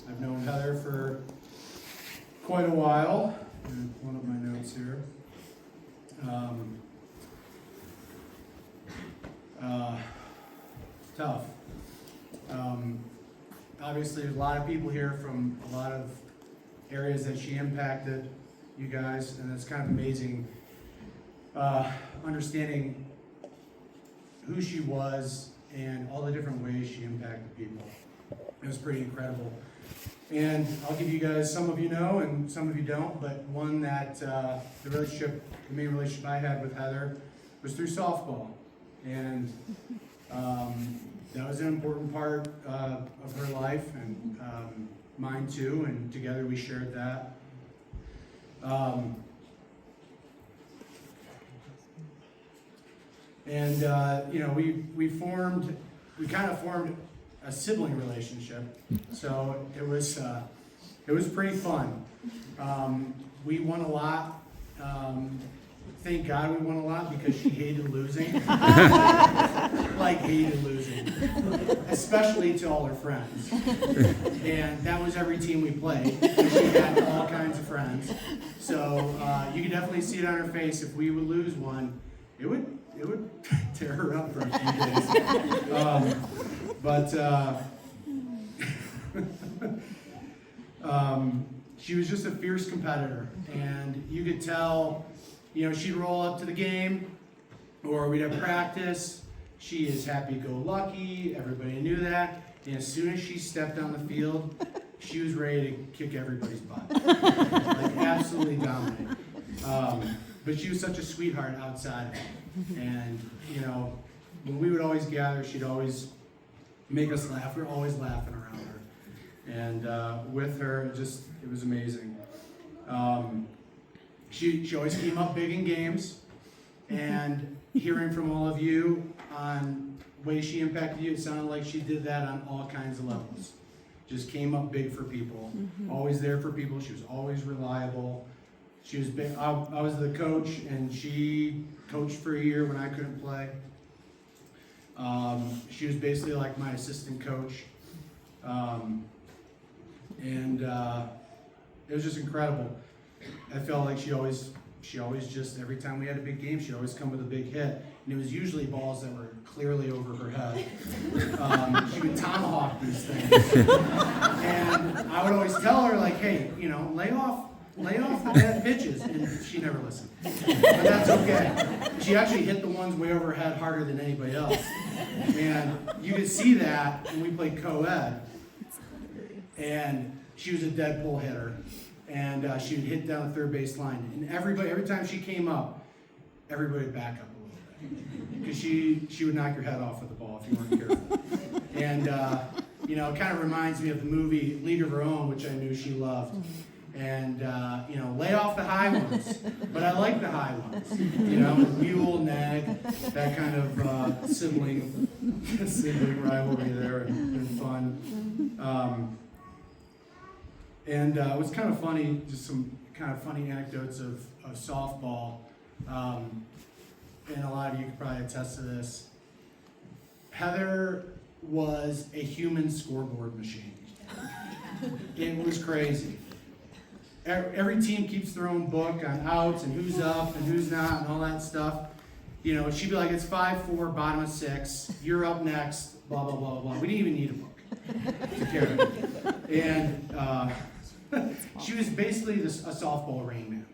I've known Heather for quite a while. One of my notes here. Tough. Obviously, there's a lot of people here from a lot of areas that she impacted, you guys, and it's kind of amazing understanding who she was and all the different ways she impacted people. It was pretty incredible. And I'll give you guys, some of you know and some of you don't, but one that the main relationship I had with Heather was through softball. And that was an important part of her life and mine too, and together we shared that. We kind of formed a sibling relationship, so it was pretty fun. We won a lot. Thank God we won a lot because she hated losing. Like hated losing, especially to all her friends. And that was every team we played. She had all kinds of friends. So you could definitely see it on her face. If we would lose one, it would tear her up for a few days. She was just a fierce competitor, and you could tell, she'd roll up to the game, or we'd have practice. She is happy-go-lucky, everybody knew that, and as soon as she stepped on the field, she was ready to kick everybody's butt. Like, absolutely dominant. But she was such a sweetheart outside of it, and, when we would always gather, she'd always make us laugh. We were always laughing around her. And with her, it was amazing. She always came up big in games, and hearing from all of you on ways she impacted you, it sounded like she did that on all kinds of levels. Just came up big for people, always there for people. She was always reliable. She was big. I was the coach, and she coached for a year when I couldn't play. She was basically like my assistant coach. It was just incredible. I felt like she always just, every time we had a big game, she'd always come with a big hit. And it was usually balls that were clearly over her head. She would tomahawk these things. And I would always tell her, like, hey, lay off the bad pitches. And she never listened. But that's okay. She actually hit the ones way over her head harder than anybody else. And you could see that when we played co-ed. And she was a dead pull hitter. And she would hit down the third base line. And every time she came up, everybody would back up a little bit. Because she would knock your head off with the ball if you weren't careful. And, it kind of reminds me of the movie League of Her Own, which I knew she loved. And, lay off the high ones. But I like the high ones. Mule, nag, that kind of sibling rivalry there and fun. It was kind of funny, just some kind of funny anecdotes of softball. And a lot of you could probably attest to this. Heather was a human scoreboard machine. It was crazy. Every team keeps their own book on outs and who's up and who's not and all that stuff. She'd be like, it's 5-4, bottom of 6, you're up next, blah, blah, blah, blah. We didn't even need a book to carry it. And she was basically a softball Rain Man.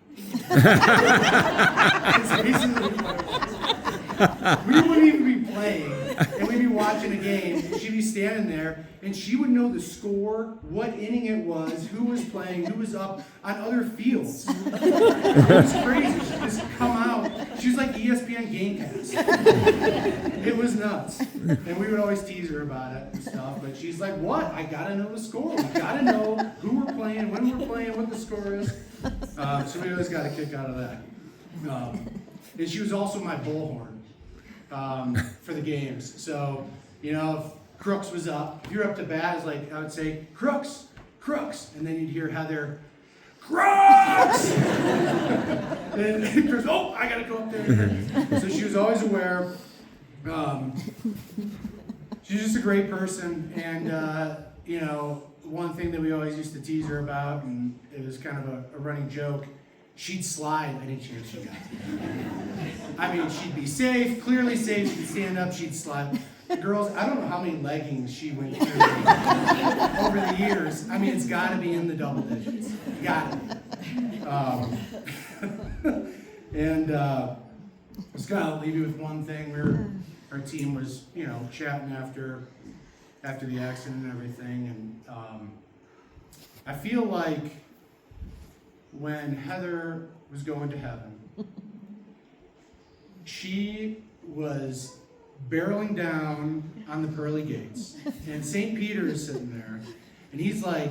It's basically we wouldn't even be playing, and we'd be watching a game, and she'd be standing there, and she would know the score, what inning it was, who was playing, who was up on other fields. It was crazy. She'd just come out. She was like ESPN Gamecast. It was nuts. And we would always tease her about it and stuff, but she's like, what? I gotta know the score. We gotta know who we're playing, when we're playing, what the score is. So we always got a kick out of that. And she was also my bullhorn for the games. So, if Crooks was up, if you're up to bat, I would say, Crooks, and then you'd hear Heather, Crooks! And Crooks, oh, I gotta go up there. So she was always aware. She's just a great person, and you know, one thing that we always used to tease her about, and it was kind of a running joke, she'd slide any chance she got. I mean, she'd be safe, clearly safe, she'd stand up, she'd slide. Girls, I don't know how many leggings she went through over the years. I mean, it's got to be in the double digits. Got to be. And I was going to leave you with one thing. Our team was, you know, chatting after the accident and everything. And I feel like when Heather was going to heaven, she was barreling down on the pearly gates, and St. Peter is sitting there, and he's like,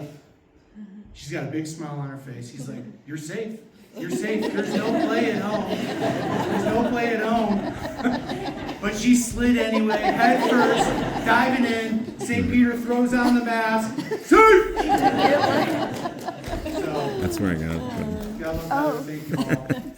she's got a big smile on her face. He's like, "You're safe. You're safe. There's no play at home. There's no play at home." But she slid anyway, head first, diving in. St. Peter throws on the mask. Safe! So, That's where I got it. got a little better, thank you all.